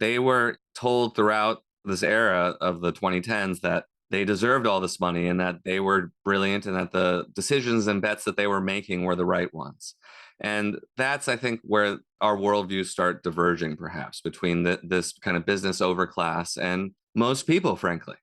they were told throughout this era of the 2010s that they deserved all this money and that they were brilliant and that the decisions and bets that they were making were the right ones. And that's, I think, where our worldviews start diverging, perhaps, between this kind of business overclass and most people, frankly.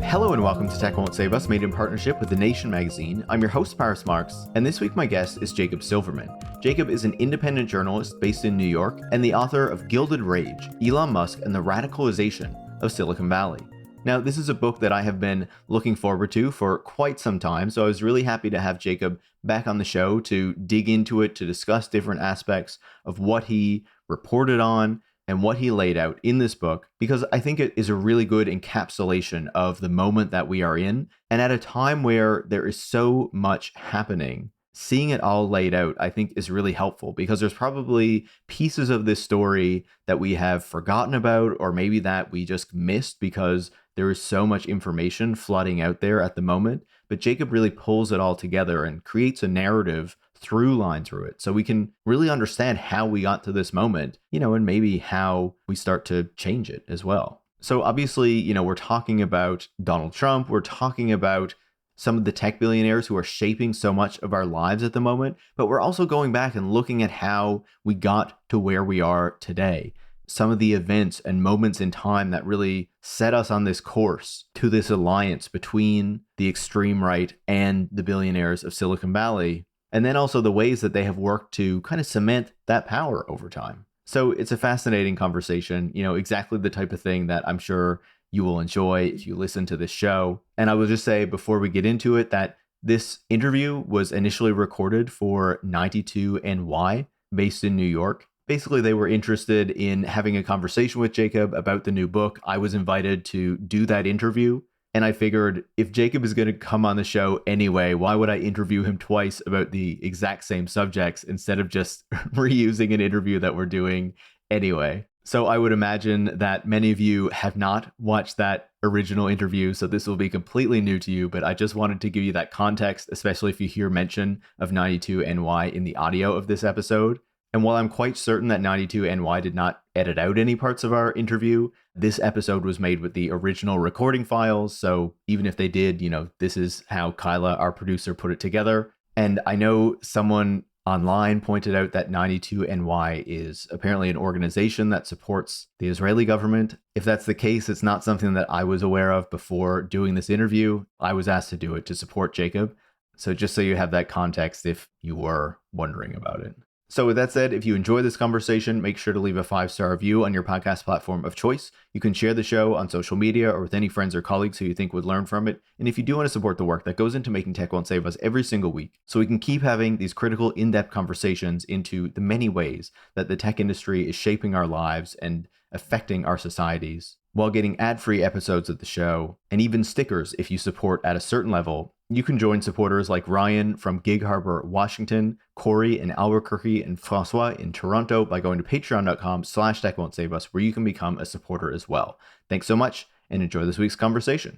Hello and welcome to Tech Won't Save Us, made in partnership with The Nation magazine. I'm your host, Paris Marx, and this week my guest is Jacob Silverman. Jacob is an independent journalist based in New York and the author of Gilded Rage, Elon Musk and the Radicalization of Silicon Valley. Now, this is a book that I have been looking forward to for quite some time, so I was really happy to have Jacob back on the show to dig into it, to discuss different aspects of what he reported on and what he laid out in this book, because I think it is a really good encapsulation of the moment that we are in. And at a time where there is so much happening, seeing it all laid out, I think is really helpful, because there's probably pieces of this story that we have forgotten about, or maybe that we just missed because there is so much information flooding out there at the moment. But Jacob really pulls it all together and creates a narrative through line through it, so we can really understand how we got to this moment, and maybe how we start to change it as well. So obviously, we're talking about Donald Trump, we're talking about some of the tech billionaires who are shaping so much of our lives at the moment, but we're also going back and looking at how we got to where we are today. Some of the events and moments in time that really set us on this course to this alliance between the extreme right and the billionaires of Silicon Valley. And then also the ways that they have worked to kind of cement that power over time. So it's a fascinating conversation, exactly the type of thing that I'm sure you will enjoy if you listen to this show. And I will just say before we get into it that this interview was initially recorded for 92NY, based in New York. Basically, they were interested in having a conversation with Jacob about the new book. I was invited to do that interview. And I figured if Jacob is going to come on the show anyway, why would I interview him twice about the exact same subjects instead of just reusing an interview that we're doing anyway? So I would imagine that many of you have not watched that original interview, so this will be completely new to you, but I just wanted to give you that context, especially if you hear mention of 92NY in the audio of this episode. And while I'm quite certain that 92NY did not edit out any parts of our interview, this episode was made with the original recording files. So even if they did, this is how Kyla, our producer, put it together. And I know someone online pointed out that 92NY is apparently an organization that supports the Israeli government. If that's the case, it's not something that I was aware of before doing this interview. I was asked to do it to support Jacob. So just so you have that context if you were wondering about it. So with that said, if you enjoy this conversation, make sure to leave a 5-star review on your podcast platform of choice. You can share the show on social media or with any friends or colleagues who you think would learn from it. And if you do want to support the work that goes into making Tech Won't Save Us every single week, so we can keep having these critical, in-depth conversations into the many ways that the tech industry is shaping our lives and affecting our societies, while getting ad-free episodes of the show, and even stickers if you support at a certain level, you can join supporters like Ryan from Gig Harbor, Washington, Corey in Albuquerque, and Francois in Toronto by going to patreon.com/techwon'tsave-us, where you can become a supporter as well. Thanks so much, and enjoy this week's conversation.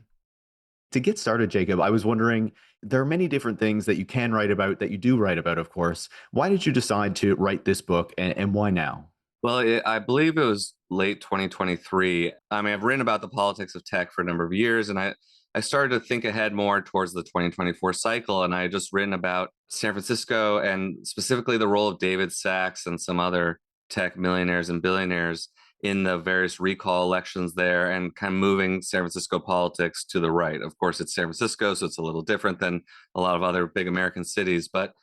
To get started, Jacob, I was wondering, there are many different things that you can write about, that you do write about, of course. Why did you decide to write this book, and why now? Well, I believe it was late 2023. I mean, I've written about the politics of tech for a number of years, and I started to think ahead more towards the 2024 cycle. And I had just written about San Francisco and specifically the role of David Sachs and some other tech millionaires and billionaires in the various recall elections there and kind of moving San Francisco politics to the right. Of course, it's San Francisco, so it's a little different than a lot of other big American cities, but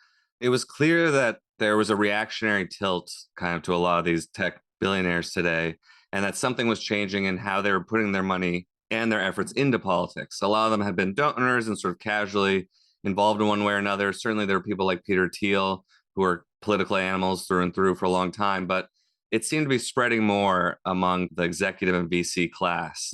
it was clear that there was a reactionary tilt kind of to a lot of these tech billionaires today, and that something was changing in how they were putting their money and their efforts into politics. A lot of them had been donors and sort of casually involved in one way or another. Certainly there were people like Peter Thiel who were political animals through and through for a long time, but it seemed to be spreading more among the executive and VC class.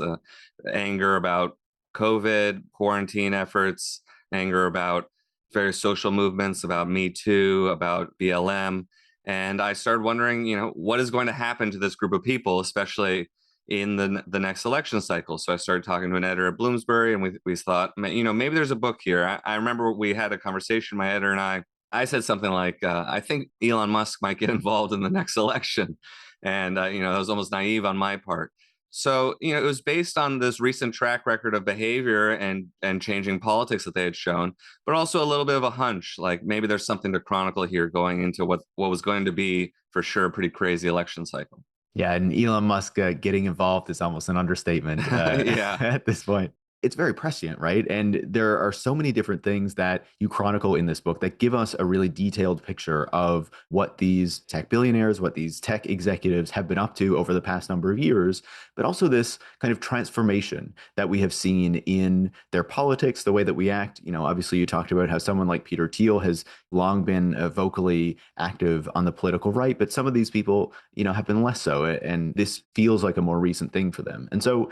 Anger about COVID, quarantine efforts, anger about various social movements, about Me Too, about BLM. And I started wondering, what is going to happen to this group of people, especially in the next election cycle. So I started talking to an editor at Bloomsbury, and we thought, maybe there's a book here. I remember we had a conversation, my editor and I said something like, I think Elon Musk might get involved in the next election. And, that was almost naive on my part. So, it was based on this recent track record of behavior and changing politics that they had shown, but also a little bit of a hunch, like maybe there's something to chronicle here going into what was going to be for sure a pretty crazy election cycle. Yeah, and Elon Musk getting involved is almost an understatement Yeah. at this point. It's very prescient, right? And there are so many different things that you chronicle in this book that give us a really detailed picture of what these tech billionaires, what these tech executives have been up to over the past number of years, but also this kind of transformation that we have seen in their politics, the way that we act. Obviously, you talked about how someone like Peter Thiel has long been vocally active on the political right, but some of these people, have been less so. And this feels like a more recent thing for them. And so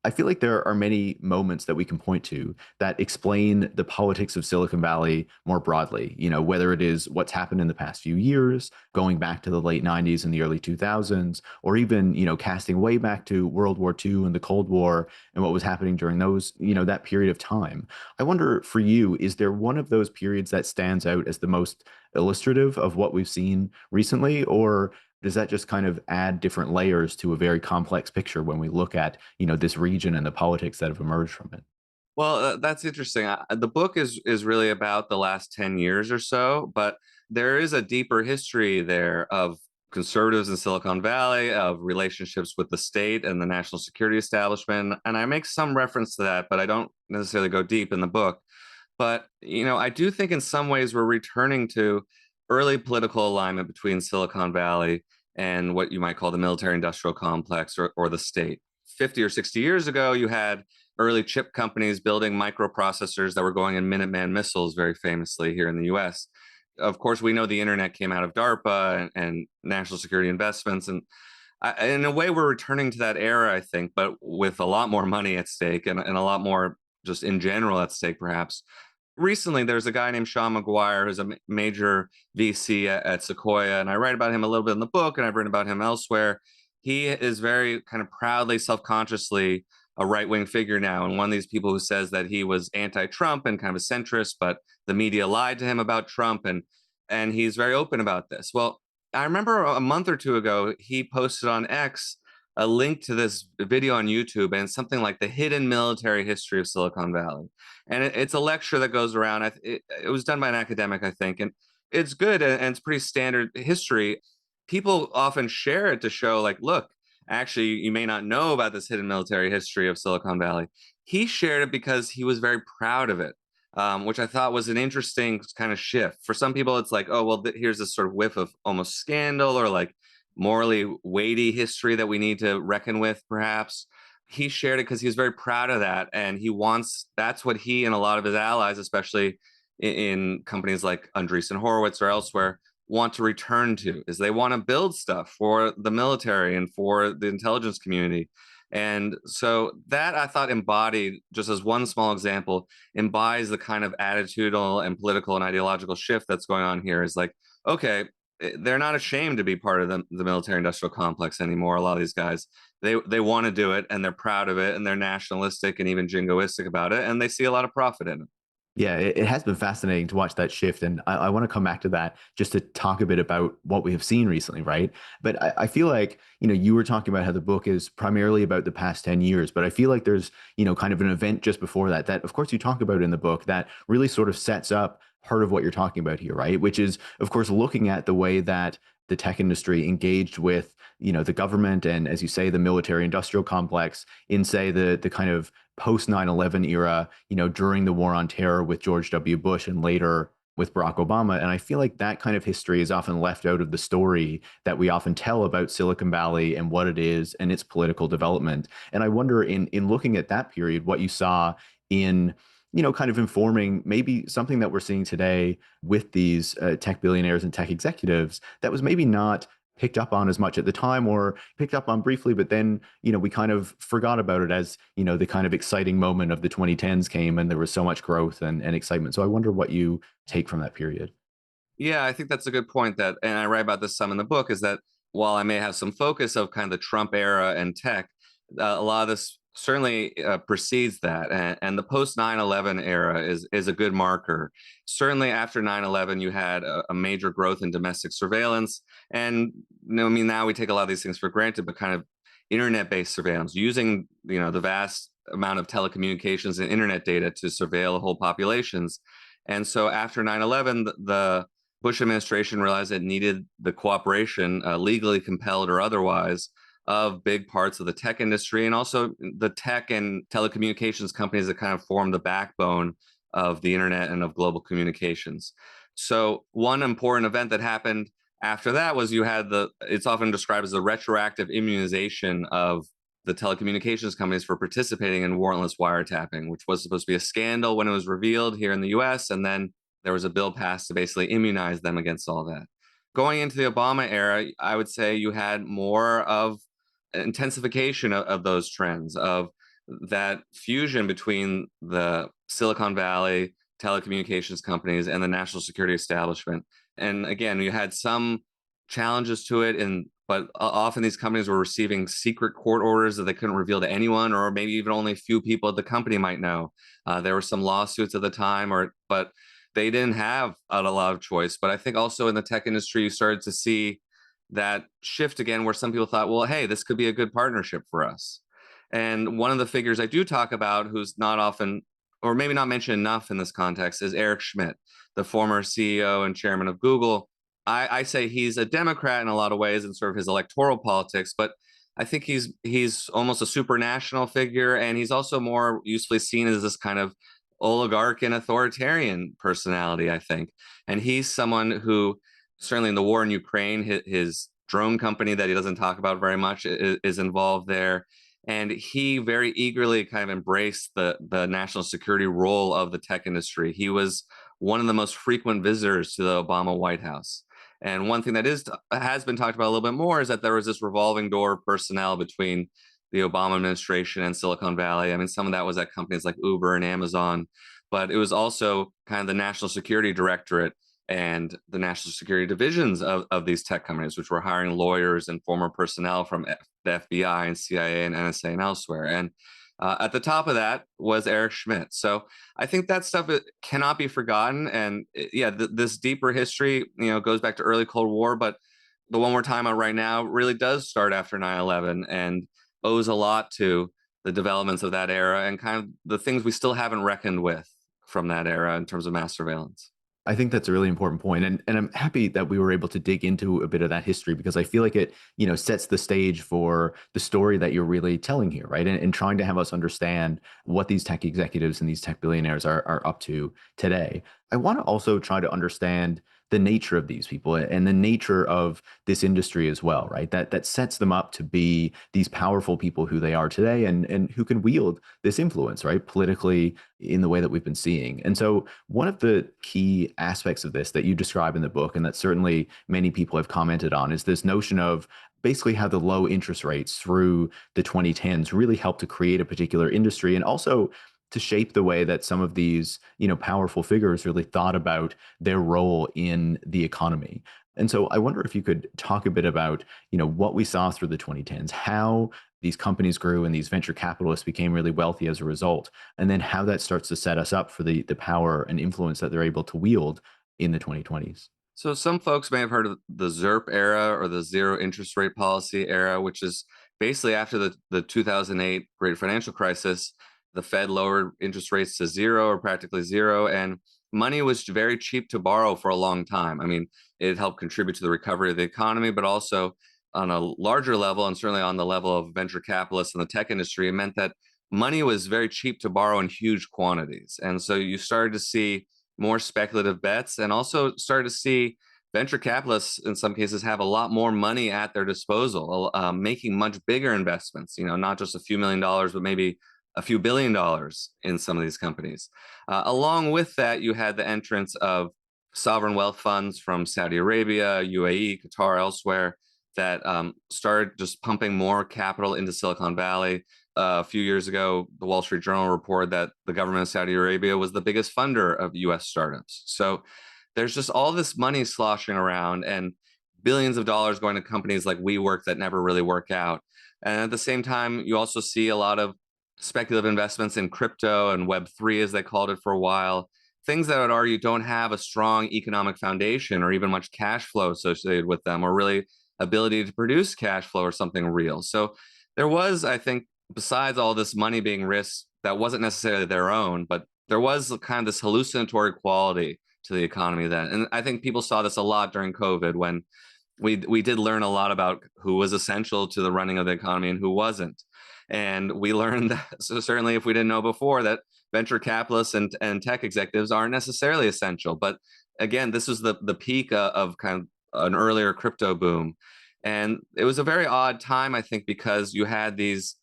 I feel like there are many moments that we can point to that explain the politics of Silicon Valley more broadly, whether it is what's happened in the past few years, going back to the late 90s and the early 2000s, or even, casting way back to World War II and the Cold War and what was happening during those, that period of time. I wonder for you, is there one of those periods that stands out as the most illustrative of what we've seen recently, or does that just kind of add different layers to a very complex picture when we look at this region and the politics that have emerged from it? Well, that's interesting. The book is really about the last 10 years or so, but there is a deeper history there of conservatives in Silicon Valley, of relationships with the state and the national security establishment. And I make some reference to that, but I don't necessarily go deep in the book. But, I do think in some ways we're returning to early political alignment between Silicon Valley and what you might call the military industrial complex or the state. 50 or 60 years ago, you had early chip companies building microprocessors that were going in Minuteman missiles, very famously here in the US. Of course, we know the internet came out of DARPA and national security investments. And in a way, we're returning to that era, I think, but with a lot more money at stake and a lot more just in general at stake, perhaps. Recently, there's a guy named Sean McGuire who's a major VC at Sequoia, and I write about him a little bit in the book, and I've written about him elsewhere. He is very kind of proudly, self-consciously a right-wing figure now, and one of these people who says that he was anti-Trump and kind of a centrist, but the media lied to him about Trump, and he's very open about this. Well, I remember a month or two ago, he posted on X a link to this video on YouTube, and something like the hidden military history of Silicon Valley. And it's a lecture that goes around. It was done by an academic, I think, and it's good and it's pretty standard history. People often share it to show, like, look, actually, you may not know about this hidden military history of Silicon Valley. He shared it because he was very proud of it, which I thought was an interesting kind of shift. For some people, it's like, oh, well, here's this sort of whiff of almost scandal or like morally weighty history that we need to reckon with, perhaps. He shared it because he was very proud of that. And that's what he and a lot of his allies, especially in companies like Andreessen Horowitz or elsewhere, want to return to, is they want to build stuff for the military and for the intelligence community. And so that, I thought, embodied, just as one small example, embodies the kind of attitudinal and political and ideological shift that's going on here. Is like, okay, they're not ashamed to be part of the military industrial complex anymore. A lot of these guys, they want to do it, and they're proud of it, and they're nationalistic and even jingoistic about it, and they see a lot of profit in it. Yeah, it has been fascinating to watch that shift. And I want to come back to that just to talk a bit about what we have seen recently, right? But I feel like, you were talking about how the book is primarily about the past 10 years, but I feel like there's, kind of an event just before that, of course, you talk about in the book that really sort of sets up part of what you're talking about here, right? Which is, of course, looking at the way that the tech industry engaged with, the government and, as you say, the military industrial complex in, say, the kind of post 9/11 era, during the war on terror with George W. Bush and later with Barack Obama. And I feel like that kind of history is often left out of the story that we often tell about Silicon Valley and what it is and its political development. And I wonder, in looking at that period, what you saw in, kind of informing maybe something that we're seeing today with these tech billionaires and tech executives that was maybe not picked up on as much at the time, or picked up on briefly, but then, we kind of forgot about it as, the kind of exciting moment of the 2010s came and there was so much growth and excitement. So I wonder what you take from that period. Yeah, I think that's a good point that, and I write about this some in the book, is that while I may have some focus of kind of the Trump era and tech, a lot of this certainly precedes that. And the post 9/11 era is a good marker. Certainly after 9/11, you had a major growth in domestic surveillance. And I mean, now we take a lot of these things for granted, but kind of internet-based surveillance, using the vast amount of telecommunications and internet data to surveil whole populations. And so after 9/11, the Bush administration realized it needed the cooperation, legally compelled or otherwise, of big parts of the tech industry and also the tech and telecommunications companies that kind of form the backbone of the internet and of global communications. So one important event that happened after that was you had it's often described as the retroactive immunization of the telecommunications companies for participating in warrantless wiretapping, which was supposed to be a scandal when it was revealed here in the US. And then there was a bill passed to basically immunize them against all that. Going into the Obama era, I would say you had more of intensification of those trends, of that fusion between the Silicon Valley telecommunications companies and the national security establishment. And again, you had some challenges to it, but often these companies were receiving secret court orders that they couldn't reveal to anyone, or maybe even only a few people at the company might know. There were some lawsuits at the time, but they didn't have a lot of choice. But I think also in the tech industry, you started to see that shift again, where some people thought, well, hey, this could be a good partnership for us. And one of the figures I do talk about, who's not often, or maybe not mentioned enough in this context, is Eric Schmidt, the former CEO and chairman of Google. I say he's a Democrat in a lot of ways in sort of his electoral politics, but I think he's almost a supranational figure, and he's also more usefully seen as this kind of oligarch and authoritarian personality, I think. And he's someone who, certainly in the war in Ukraine, his drone company that he doesn't talk about very much is involved there. And he very eagerly kind of embraced the national security role of the tech industry. He was one of the most frequent visitors to the Obama White House. And one thing that has been talked about a little bit more is that there was this revolving door of personnel between the Obama administration and Silicon Valley. I mean, some of that was at companies like Uber and Amazon, but it was also kind of the National Security Directorate and the national security divisions of these tech companies, which were hiring lawyers and former personnel from the FBI and CIA and NSA and elsewhere. And at the top of that was Eric Schmidt. So I think that stuff cannot be forgotten. And yeah, this deeper history, goes back to early Cold War, but the one we're talking about right now really does start after 9/11 and owes a lot to the developments of that era and kind of the things we still haven't reckoned with from that era in terms of mass surveillance. I think that's a really important point. And I'm happy that we were able to dig into a bit of that history because I feel like it, sets the stage for the story that you're really telling here, right? And trying to have us understand what these tech executives and these tech billionaires are up to today. I want to also try to understand the nature of these people and the nature of this industry as well, right? That sets them up to be these powerful people who they are today and who can wield this influence, right? Politically in the way that we've been seeing. And so one of the key aspects of this that you describe in the book, and that certainly many people have commented on, is this notion of basically how the low interest rates through the 2010s really helped to create a particular industry and also to shape the way that some of these, powerful figures really thought about their role in the economy. And so I wonder if you could talk a bit about, what we saw through the 2010s, how these companies grew and these venture capitalists became really wealthy as a result, and then how that starts to set us up for the power and influence that they're able to wield in the 2020s. So some folks may have heard of the ZIRP era or the zero interest rate policy era, which is basically after the 2008 great financial crisis. The Fed lowered interest rates to zero or practically zero, and money was very cheap to borrow for a long time. I mean, it helped contribute to the recovery of the economy, but also on a larger level, and certainly on the level of venture capitalists in the tech industry, it meant that money was very cheap to borrow in huge quantities. And so you started to see more speculative bets and also started to see venture capitalists in some cases have a lot more money at their disposal, making much bigger investments, not just a few $1,000,000, but maybe a few $1 billion in some of these companies. Along with that, you had the entrance of sovereign wealth funds from Saudi Arabia, UAE, Qatar, elsewhere that started just pumping more capital into Silicon Valley. A few years ago, the Wall Street Journal reported that the government of Saudi Arabia was the biggest funder of US startups. So there's just all this money sloshing around and billions of dollars going to companies like WeWork that never really work out. And at the same time, you also see a lot of speculative investments in crypto and Web3, as they called it for a while, things that I would argue don't have a strong economic foundation or even much cash flow associated with them, or really ability to produce cash flow or something real. So there was, I think, besides all this money being risked that wasn't necessarily their own, but there was kind of this hallucinatory quality to the economy then. And I think people saw this a lot during COVID, when we did learn a lot about who was essential to the running of the economy and who wasn't. And we learned that, so certainly if we didn't know before, that venture capitalists and tech executives aren't necessarily essential. But again, this was the peak of kind of an earlier crypto boom. And it was a very odd time, I think, because you had these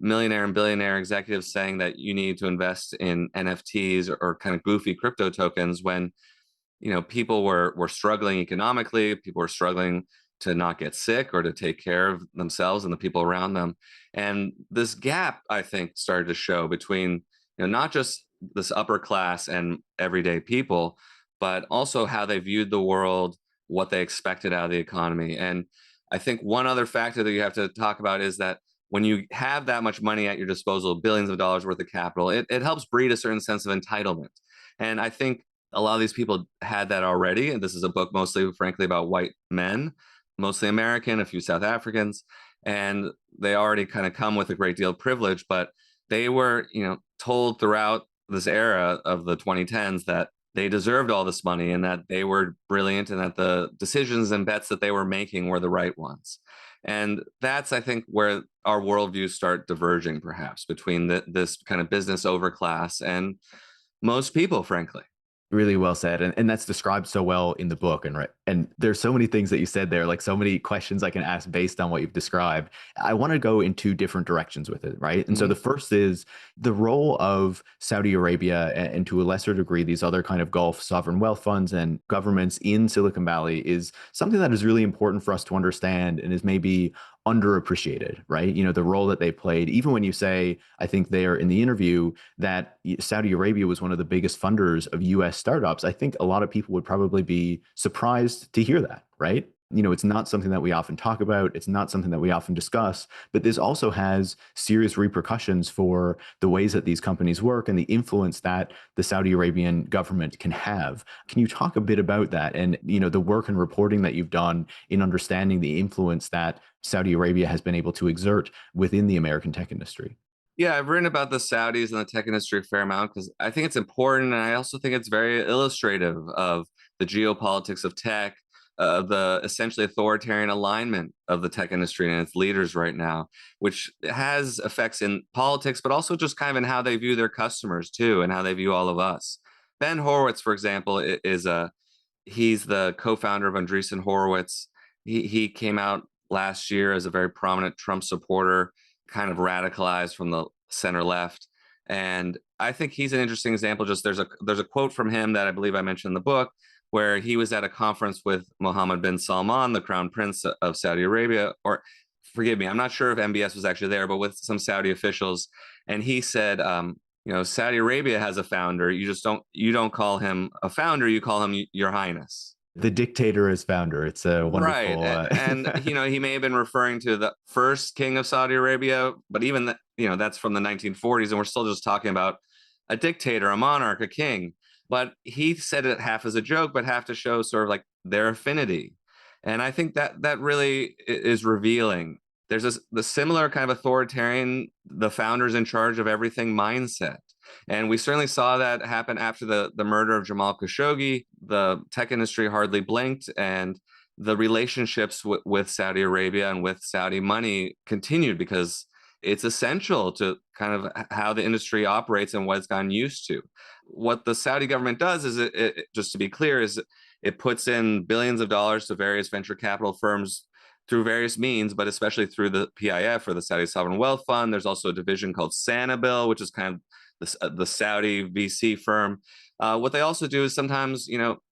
millionaire and billionaire executives saying that you need to invest in NFTs or kind of goofy crypto tokens, when people were struggling economically, people were struggling to not get sick or to take care of themselves and the people around them. And this gap, I think, started to show between not just this upper class and everyday people, but also how they viewed the world, what they expected out of the economy. And I think one other factor that you have to talk about is that when you have that much money at your disposal, billions of dollars worth of capital, it helps breed a certain sense of entitlement. And I think a lot of these people had that already. And this is a book mostly, frankly, about white men, mostly American, a few South Africans. And they already kind of come with a great deal of privilege, but they were, told throughout this era of the 2010s that they deserved all this money and that they were brilliant and that the decisions and bets that they were making were the right ones. And that's, I think, where our worldviews start diverging, perhaps, between this kind of business overclass and most people, frankly. Really well said. And that's described so well in the book. And there's so many things that you said there, like so many questions I can ask based on what you've described. I want to go in two different directions with it, right? And so the first is the role of Saudi Arabia, and to a lesser degree, these other kind of Gulf sovereign wealth funds and governments in Silicon Valley, is something that is really important for us to understand and is maybe underappreciated, right? The role that they played, even when you say, I think there in the interview, that Saudi Arabia was one of the biggest funders of US startups. I think a lot of people would probably be surprised to hear that, right? It's not something that we often talk about. It's not something that we often discuss, but this also has serious repercussions for the ways that these companies work and the influence that the Saudi Arabian government can have. Can you talk a bit about that and, the work and reporting that you've done in understanding the influence that Saudi Arabia has been able to exert within the American tech industry? Yeah, I've written about the Saudis and the tech industry a fair amount because I think it's important. And I also think it's very illustrative of the geopolitics of tech, the essentially authoritarian alignment of the tech industry and its leaders right now, which has effects in politics, but also just kind of in how they view their customers too, and how they view all of us. Ben Horowitz, for example, he's the co-founder of Andreessen Horowitz. He came out last year as a very prominent Trump supporter, kind of radicalized from the center left. And I think he's an interesting example. Just there's a quote from him that I believe I mentioned in the book, where he was at a conference with Mohammed bin Salman, the crown prince of Saudi Arabia, or forgive me, I'm not sure if MBS was actually there, but with some Saudi officials. And he said, Saudi Arabia has a founder. You don't call him a founder. You call him Your Highness. The dictator is founder. It's a wonderful. Right. And he may have been referring to the first king of Saudi Arabia, but even that's from the 1940s, and we're still just talking about a dictator, a monarch, a king. But he said it half as a joke, but half to show sort of like their affinity. And I think that really is revealing. There's the similar kind of authoritarian, the founders in charge of everything mindset. And we certainly saw that happen after the murder of Jamal Khashoggi. The tech industry hardly blinked, and the relationships with Saudi Arabia and with Saudi money continued because it's essential to kind of how the industry operates and what it's gotten used to. What the Saudi government does is, it just to be clear, is it puts in billions of dollars to various venture capital firms through various means, but especially through the PIF, or the Saudi Sovereign Wealth Fund. There's also a division called Sanabil, which is kind of the Saudi VC firm. What they also do is sometimes,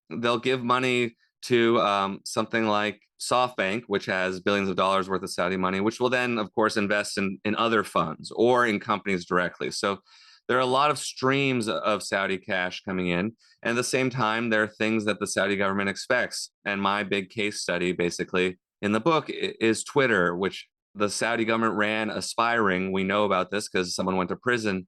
they'll give money to something like SoftBank, which has billions of dollars worth of Saudi money, which will then, of course, invest in other funds or in companies directly. So there are a lot of streams of Saudi cash coming in. And at the same time, there are things that the Saudi government expects. And my big case study, basically, in the book is Twitter, which the Saudi government ran a spy ring. We know about this because someone went to prison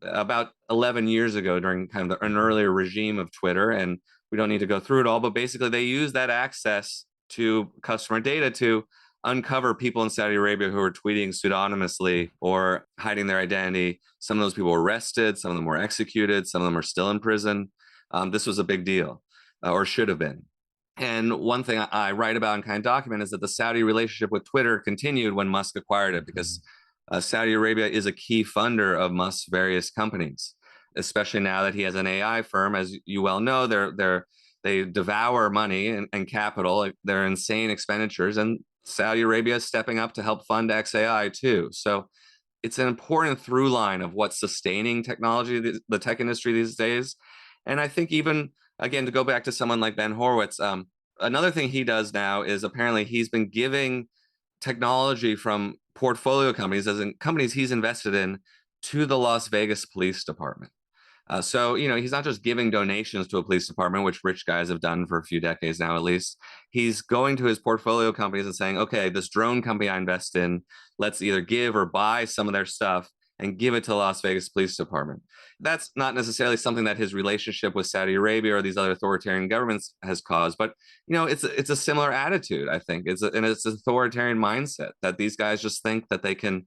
about 11 years ago during kind of an earlier regime of Twitter. And we don't need to go through it all, but basically they use that access to customer data to uncover people in Saudi Arabia who are tweeting pseudonymously or hiding their identity. Some of those people were arrested, some of them were executed, some of them are still in prison. This was a big deal, or should have been. And one thing I write about and kind of document is that the Saudi relationship with Twitter continued when Musk acquired it, because Saudi Arabia is a key funder of Musk's various companies, especially now that he has an AI firm. As you well know, they devour money and capital. They're insane expenditures, and Saudi Arabia is stepping up to help fund XAI too. So it's an important through line of what's sustaining technology, the tech industry these days. And I think even, again, to go back to someone like Ben Horowitz, another thing he does now is apparently he's been giving technology from portfolio companies, as in companies he's invested in, to the Las Vegas Police Department. So, he's not just giving donations to a police department, which rich guys have done for a few decades now, at least. He's going to his portfolio companies and saying, okay, this drone company I invest in, let's either give or buy some of their stuff and give it to the Las Vegas Police Department. That's not necessarily something that his relationship with Saudi Arabia or these other authoritarian governments has caused, but it's a similar attitude. I think it's an authoritarian mindset that these guys just think that they can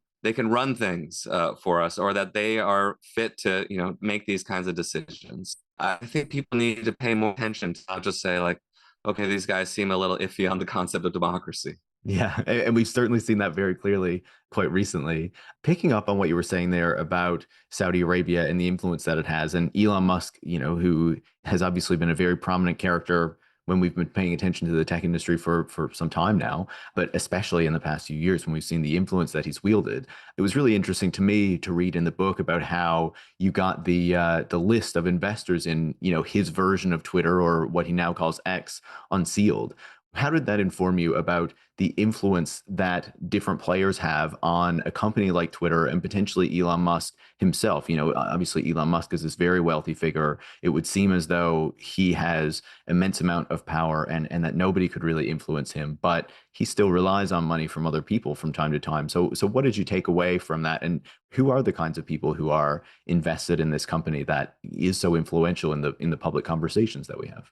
run things for us, or that they are fit to make these kinds of decisions. I think people need to pay more attention to not just say like, okay, these guys seem a little iffy on the concept of democracy. Yeah, and we've certainly seen that very clearly quite recently. Picking up on what you were saying there about Saudi Arabia and the influence that it has, and Elon Musk, who has obviously been a very prominent character when we've been paying attention to the tech industry for some time now, but especially in the past few years when we've seen the influence that he's wielded. It was really interesting to me to read in the book about how you got the list of investors in his version of Twitter, or what he now calls X, Unsealed. How did that inform you about the influence that different players have on a company like Twitter and potentially Elon Musk himself? Obviously Elon Musk is this very wealthy figure. It would seem as though he has immense amount of power and that nobody could really influence him, but he still relies on money from other people from time to time. So what did you take away from that? And who are the kinds of people who are invested in this company that is so influential in the public conversations that we have?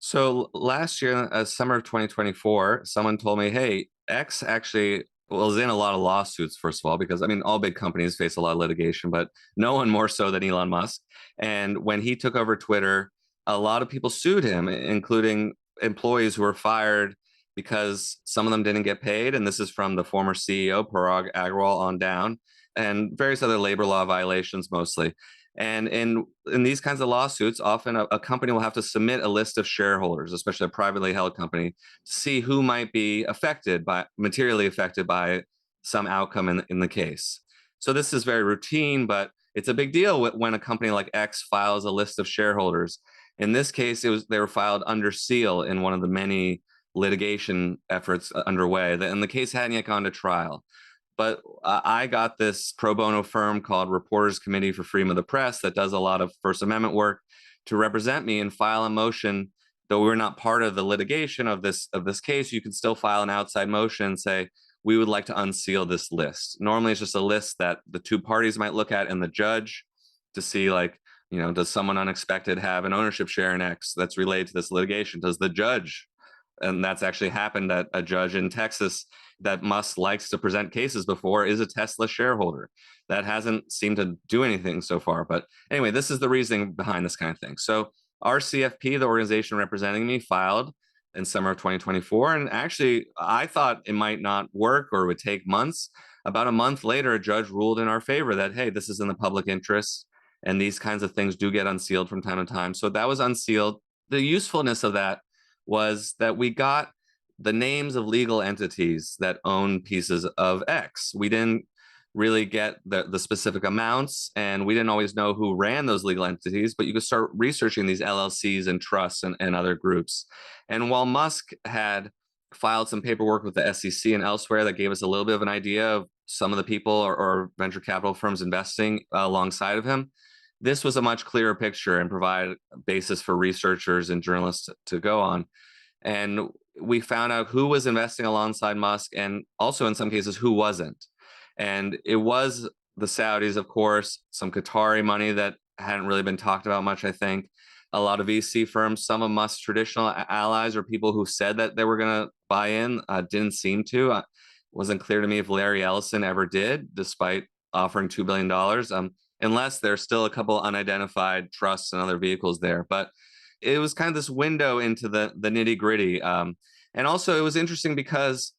So last year, summer of 2024, someone told me, hey, X actually was in a lot of lawsuits, first of all, because all big companies face a lot of litigation, but no one more so than Elon Musk. And when he took over Twitter, a lot of people sued him, including employees who were fired because some of them didn't get paid. And this is from the former CEO, Parag Agrawal, on down, and various other labor law violations mostly. And in these kinds of lawsuits, often a company will have to submit a list of shareholders, especially a privately held company, to see who might be materially affected by some outcome in the case. So this is very routine, but it's a big deal when a company like X files a list of shareholders. In this case, they were filed under seal in one of the many litigation efforts underway, and the case hadn't yet gone to trial. But I got this pro bono firm called Reporters Committee for Freedom of the Press that does a lot of First Amendment work to represent me and file a motion. Though we're not part of the litigation of this case, you can still file an outside motion and say, we would like to unseal this list. Normally, it's just a list that the two parties might look at and the judge to see, like, does someone unexpected have an ownership share in X that's related to this litigation? Does the judge, and that's actually happened, that a judge in Texas that Musk likes to present cases before is a Tesla shareholder. That hasn't seemed to do anything so far. But anyway, this is the reasoning behind this kind of thing. So our CFP, the organization representing me, filed in summer of 2024. And actually, I thought it might not work or it would take months. About a month later, a judge ruled in our favor that, hey, this is in the public interest. And these kinds of things do get unsealed from time to time. So that was unsealed. The usefulness of that was that we got the names of legal entities that own pieces of X. We didn't really get the specific amounts, and we didn't always know who ran those legal entities, but you could start researching these LLCs and trusts and other groups. And while Musk had filed some paperwork with the SEC and elsewhere that gave us a little bit of an idea of some of the people or venture capital firms investing alongside of him, this was a much clearer picture and provide a basis for researchers and journalists to go on. And we found out who was investing alongside Musk and also in some cases who wasn't. And it was the Saudis, of course, some Qatari money that hadn't really been talked about much, I think. A lot of VC firms, some of Musk's traditional allies or people who said that they were going to buy in didn't seem to. It wasn't clear to me if Larry Ellison ever did, despite offering $2 billion, unless there's still a couple unidentified trusts and other vehicles there. But it was kind of this window into the nitty gritty. And also it was interesting because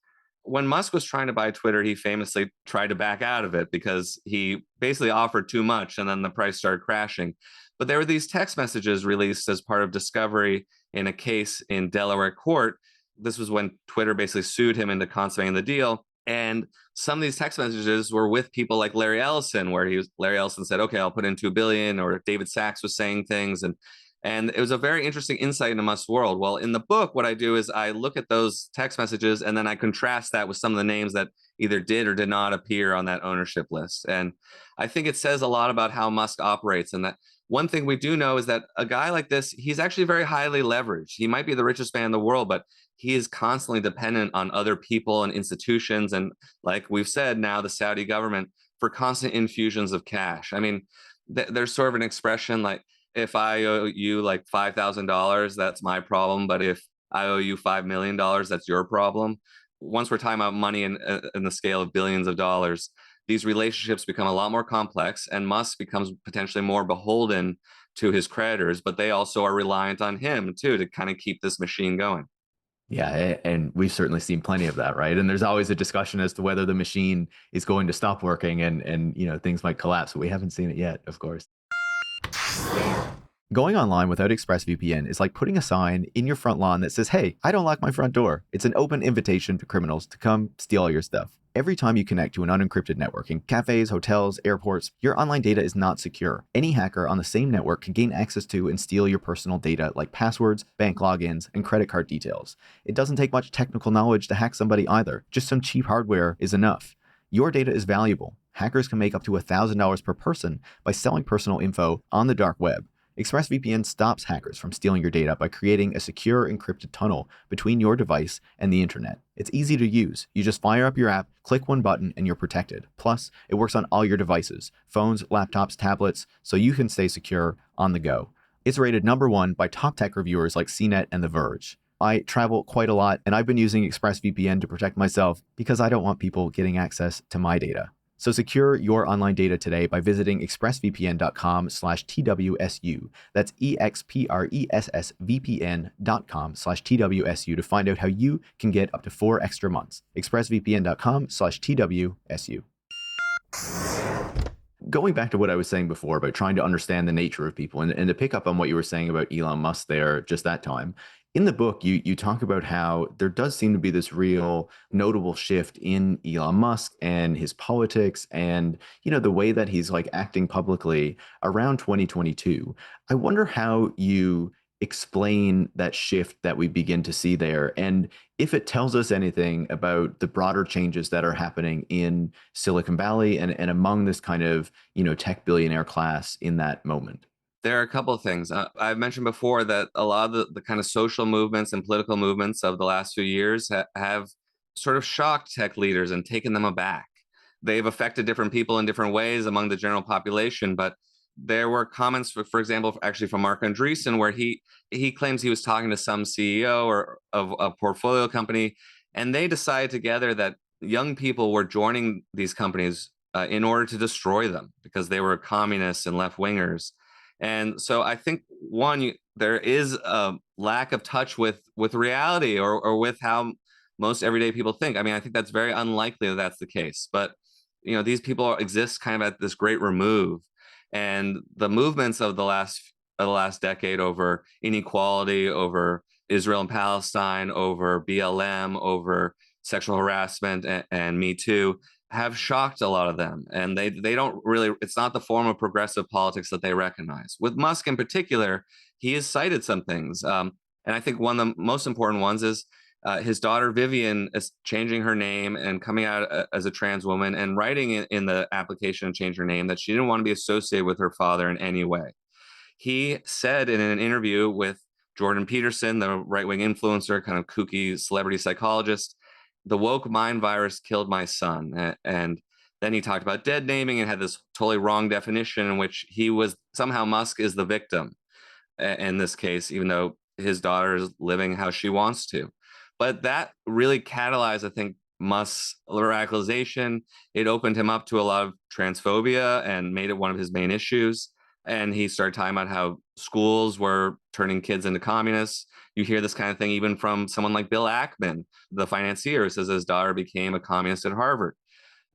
when Musk was trying to buy Twitter, he famously tried to back out of it because he basically offered too much and then the price started crashing. But there were these text messages released as part of discovery in a case in Delaware court. This was when Twitter basically sued him into consummating the deal. And some of these text messages were with people like Larry Ellison, where Larry Ellison said, okay, I'll put in 2 billion, or David Sachs was saying things. And it was a very interesting insight into Musk's world. Well, in the book, what I do is I look at those text messages and then I contrast that with some of the names that either did or did not appear on that ownership list. And I think it says a lot about how Musk operates. And that one thing we do know is that a guy like this, he's actually very highly leveraged. He might be the richest man in the world, but he is constantly dependent on other people and institutions. And like we've said, now the Saudi government for constant infusions of cash. I mean, there's sort of an expression like, if I owe you like $5,000, that's my problem. But if I owe you $5 million, that's your problem. Once we're talking about money in the scale of billions of dollars, these relationships become a lot more complex, and Musk becomes potentially more beholden to his creditors, but they also are reliant on him too to kind of keep this machine going. Yeah, and we've certainly seen plenty of that, right? And there's always a discussion as to whether the machine is going to stop working and things might collapse, but we haven't seen it yet, of course. Going online without ExpressVPN is like putting a sign in your front lawn that says, hey, I don't lock my front door. It's an open invitation to criminals to come steal all your stuff. Every time you connect to an unencrypted network in cafes, hotels, airports, your online data is not secure. Any hacker on the same network can gain access to and steal your personal data like passwords, bank logins, and credit card details. It doesn't take much technical knowledge to hack somebody either. Just some cheap hardware is enough. Your data is valuable. Hackers can make up to $1,000 per person by selling personal info on the dark web. ExpressVPN stops hackers from stealing your data by creating a secure encrypted tunnel between your device and the internet. It's easy to use. You just fire up your app, click one button, and you're protected. Plus, it works on all your devices, phones, laptops, tablets, so you can stay secure on the go. It's rated #1 by top tech reviewers like CNET and The Verge. I travel quite a lot, and I've been using ExpressVPN to protect myself because I don't want people getting access to my data. So secure your online data today by visiting expressvpn.com/TWSU. That's expressvpn.com/TWSU to find out how you can get up to 4 extra months. expressvpn.com/TWSU. Going back to what I was saying before about trying to understand the nature of people and to pick up on what you were saying about Elon Musk there just that time. In the book, you talk about how there does seem to be this real notable shift in Elon Musk and his politics and, the way that he's like acting publicly around 2022. I wonder how you explain that shift that we begin to see there and if it tells us anything about the broader changes that are happening in Silicon Valley and among this kind of, tech billionaire class in that moment. There are a couple of things. I've mentioned before that a lot of the kind of social movements and political movements of the last few years have sort of shocked tech leaders and taken them aback. They've affected different people in different ways among the general population, but there were comments, for example, actually from Mark Andreessen, where he claims he was talking to some CEO or of a portfolio company, and they decided together that young people were joining these companies in order to destroy them because they were communists and left wingers. And so I think there is a lack of touch with reality or with how most everyday people think. I mean, I think that's very unlikely that that's the case. But these people exist kind of at this great remove, and the movements of the last decade over inequality, over Israel and Palestine, over BLM, over sexual harassment, and Me Too have shocked a lot of them. And they don't really, it's not the form of progressive politics that they recognize. With Musk in particular, he has cited some things. And I think one of the most important ones is His daughter Vivian is changing her name and coming out as a trans woman and writing in the application to change her name that she didn't want to be associated with her father in any way. He said in an interview with Jordan Peterson, the right-wing influencer, kind of kooky celebrity psychologist, the woke mind virus killed my son. And then he talked about dead naming and had this totally wrong definition in which he was somehow Musk is the victim in this case, even though his daughter is living how she wants to. But that really catalyzed, I think, Musk's radicalization. It opened him up to a lot of transphobia and made it one of his main issues. And he started talking about how schools were turning kids into communists. You hear this kind of thing even from someone like Bill Ackman, the financier, who says his daughter became a communist at Harvard.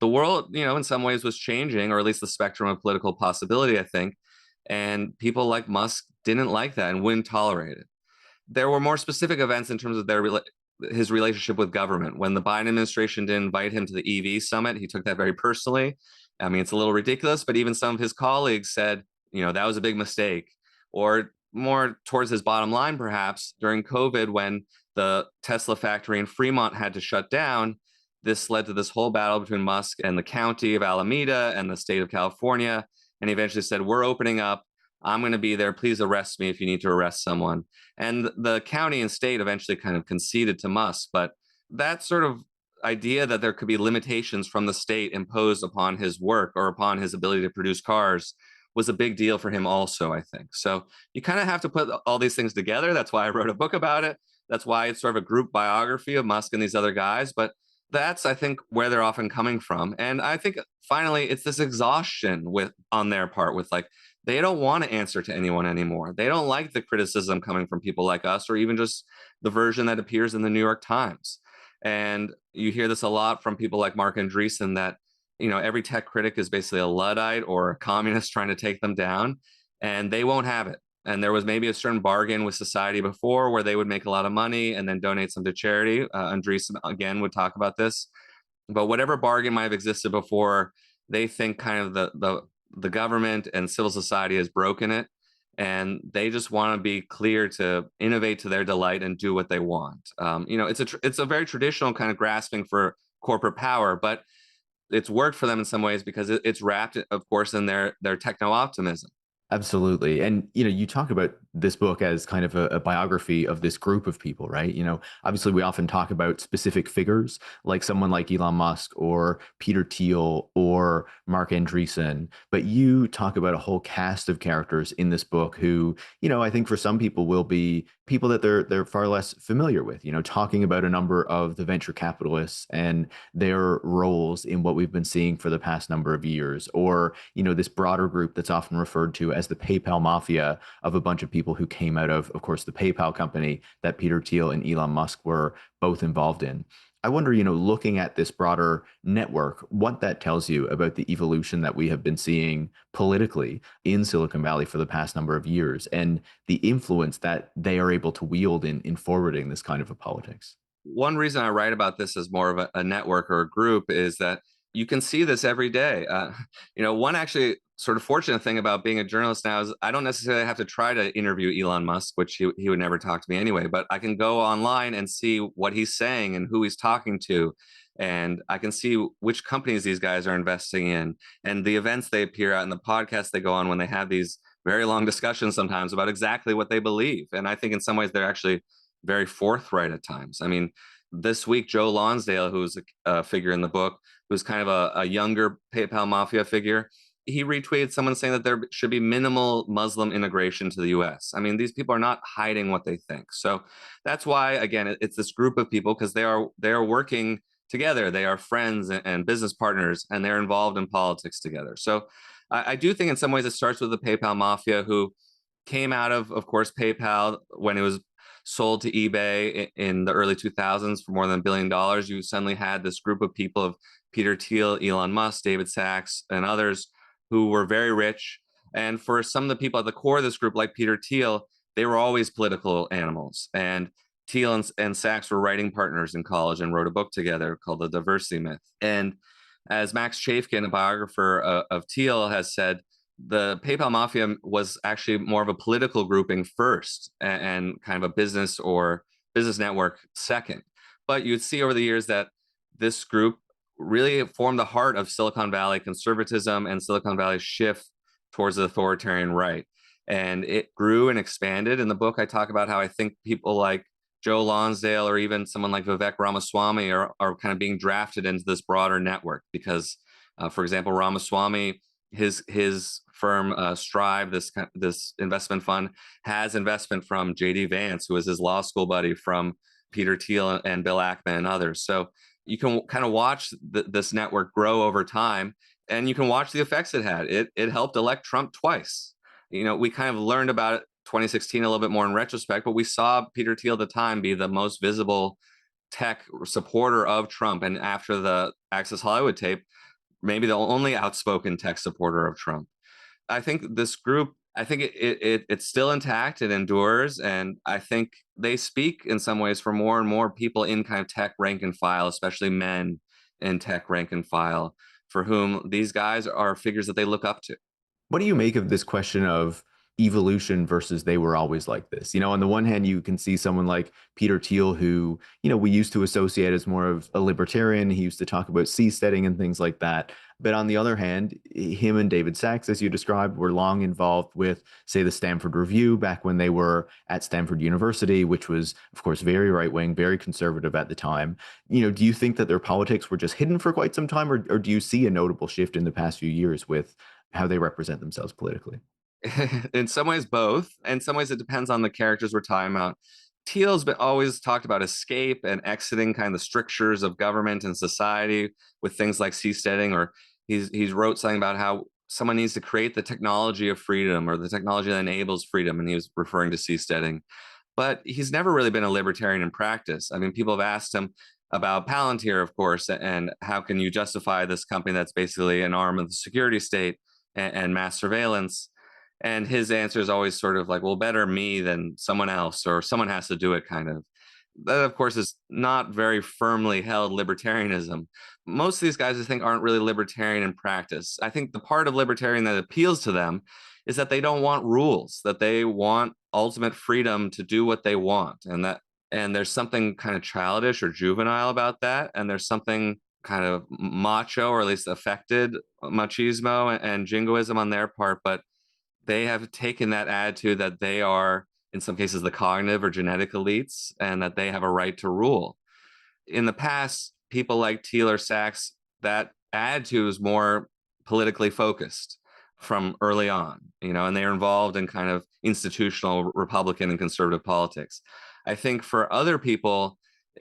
The world, in some ways was changing, or at least the spectrum of political possibility, I think. And people like Musk didn't like that and wouldn't tolerate it. There were more specific events in terms of his relationship with government. When the Biden administration didn't invite him to the EV summit, he took that very personally. I mean, it's a little ridiculous, but even some of his colleagues said, that was a big mistake. Or more towards his bottom line, perhaps, during COVID, when the Tesla factory in Fremont had to shut down, this led to this whole battle between Musk and the county of Alameda and the state of California. And he eventually said, we're opening up. I'm going to be there. Please arrest me if you need to arrest someone. And the county and state eventually kind of conceded to Musk. But that sort of idea that there could be limitations from the state imposed upon his work or upon his ability to produce cars was a big deal for him also, I think. So you kind of have to put all these things together. That's why I wrote a book about it. That's why it's sort of a group biography of Musk and these other guys. But that's, I think, where they're often coming from. And I think finally it's this exhaustion on their part with they don't want to answer to anyone anymore. They don't like the criticism coming from people like us, or even just the version that appears in the New York Times. And you hear this a lot from people like Mark Andreessen that, every tech critic is basically a Luddite or a communist trying to take them down, and they won't have it. And there was maybe a certain bargain with society before where they would make a lot of money and then donate some to charity. Andreessen, again, would talk about this. But whatever bargain might have existed before, they think kind of the government and civil society has broken it. And they just want to be clear to innovate to their delight and do what they want. It's a very traditional kind of grasping for corporate power, but it's worked for them in some ways because it's wrapped, of course, in their techno-optimism. Absolutely. And, you talk about this book as kind of a biography of this group of people, right? Obviously we often talk about specific figures like someone like Elon Musk or Peter Thiel or Mark Andreessen, but you talk about a whole cast of characters in this book who, I think for some people will be people that they're far less familiar with, talking about a number of the venture capitalists and their roles in what we've been seeing for the past number of years, or, this broader group that's often referred to as the PayPal mafia of a bunch of people who came out of course, the PayPal company that Peter Thiel and Elon Musk were both involved in. I wonder, looking at this broader network, what that tells you about the evolution that we have been seeing politically in Silicon Valley for the past number of years and the influence that they are able to wield in forwarding this kind of a politics. One reason I write about this as more of a network or a group is that you can see this every day. One actually sort of fortunate thing about being a journalist now is I don't necessarily have to try to interview Elon Musk, which he would never talk to me anyway, but I can go online and see what he's saying and who he's talking to. And I can see which companies these guys are investing in and the events they appear at and the podcasts they go on when they have these very long discussions sometimes about exactly what they believe. And I think in some ways they're actually very forthright at times. I mean, this week, Joe Lonsdale, who's a figure in the book, who's kind of a younger PayPal mafia figure, he retweeted someone saying that there should be minimal Muslim immigration to the US. I mean, these people are not hiding what they think. So that's why, again, it's this group of people because they are working together. They are friends and business partners, and they're involved in politics together. So I do think in some ways it starts with the PayPal mafia, who came out of course, PayPal when it was sold to eBay in the early 2000s for more than $1 billion. You suddenly had this group of people of Peter Thiel, Elon Musk, David Sachs, and others who were very rich. And for some of the people at the core of this group, like Peter Thiel, they were always political animals. And Thiel and Sachs were writing partners in college and wrote a book together called The Diversity Myth. And as Max Chafkin, a biographer of Thiel, has said, the PayPal mafia was actually more of a political grouping first and kind of a business network second. But you'd see over the years that this group really formed the heart of Silicon Valley conservatism and Silicon Valley's shift towards the authoritarian right. And it grew and expanded. In the book, I talk about how I think people like Joe Lonsdale or even someone like Vivek Ramaswamy are kind of being drafted into this broader network because, for example, Ramaswamy, his firm Strive, this investment fund, has investment from J.D. Vance, who was his law school buddy, from Peter Thiel and Bill Ackman and others. So you can kind of watch this network grow over time, and you can watch the effects it had. It helped elect Trump twice. We kind of learned about it 2016 a little bit more in retrospect, but we saw Peter Thiel at the time be the most visible tech supporter of Trump, and after the Access Hollywood tape, maybe the only outspoken tech supporter of Trump. I think this group, I think it's still intact, it endures, and I think they speak in some ways for more and more people in kind of tech rank and file, especially men in tech rank and file, for whom these guys are figures that they look up to. What do you make of this question of evolution versus they were always like this? On the one hand, you can see someone like Peter Thiel, who, we used to associate as more of a libertarian. He used to talk about seasteading and things like that. But on the other hand, him and David Sachs, as you described, were long involved with, say, the Stanford Review back when they were at Stanford University, which was, of course, very right wing, very conservative at the time. Do you think that their politics were just hidden for quite some time, or do you see a notable shift in the past few years with how they represent themselves politically? In some ways, both. In some ways, it depends on the characters we're talking about. Thiel's been always talked about escape and exiting kind of the strictures of government and society with things like seasteading, or he's wrote something about how someone needs to create the technology of freedom or the technology that enables freedom, and he was referring to seasteading. But he's never really been a libertarian in practice. I mean, people have asked him about Palantir, of course, and how can you justify this company that's basically an arm of the security state and mass surveillance? And his answer is always sort of like, well, better me than someone else, or someone has to do it, kind of. That, of course, is not very firmly held libertarianism. Most of these guys, I think, aren't really libertarian in practice. I think the part of libertarian that appeals to them is that they don't want rules, that they want ultimate freedom to do what they want. And there's something kind of childish or juvenile about that. And there's something kind of macho, or at least affected machismo and jingoism on their part. But they have taken that attitude that they are, in some cases, the cognitive or genetic elites, and that they have a right to rule. In the past, people like Thiel or Sachs, that attitude was more politically focused from early on, and they are involved in kind of institutional Republican and conservative politics. I think for other people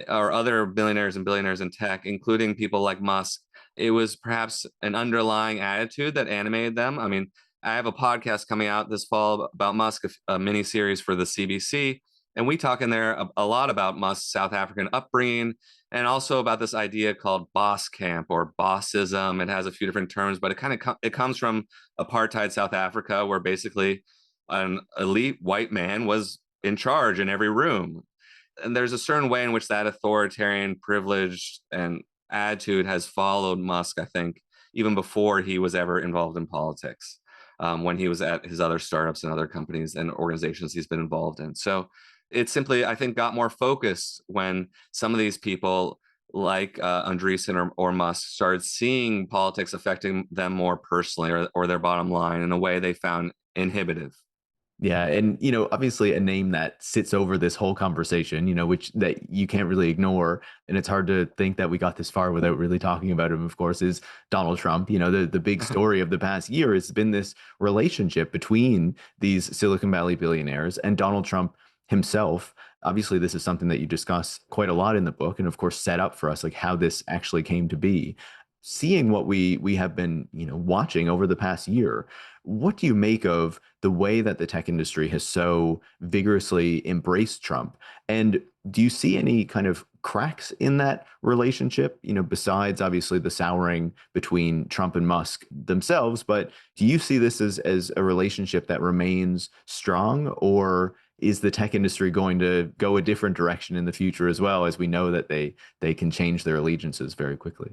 or other millionaires and billionaires in tech, including people like Musk, it was perhaps an underlying attitude that animated them. I mean, I have a podcast coming out this fall about Musk, a mini series for the CBC. And we talk in there a lot about Musk's South African upbringing, and also about this idea called boss camp or bossism. It has a few different terms, but it comes from apartheid South Africa, where basically an elite white man was in charge in every room. And there's a certain way in which that authoritarian privilege and attitude has followed Musk, I think, even before he was ever involved in politics. When he was at his other startups and other companies and organizations he's been involved in. So it simply, I think, got more focused when some of these people like Andreessen or Musk started seeing politics affecting them more personally, or their bottom line, in a way they found inhibitive. Yeah, and obviously a name that sits over this whole conversation, which that you can't really ignore, and it's hard to think that we got this far without really talking about him, of course, is Donald Trump. The big story of the past year has been this relationship between these Silicon Valley billionaires and Donald Trump himself. Obviously, this is something that you discuss quite a lot in the book, and of course set up for us like how this actually came to be. Seeing what we have been watching over the past year, what do you make of the way that the tech industry has so vigorously embraced Trump? And do you see any kind of cracks in that relationship, besides obviously the souring between Trump and Musk themselves? But do you see this as a relationship that remains strong, or is the tech industry going to go a different direction in the future as well, as we know that they can change their allegiances very quickly?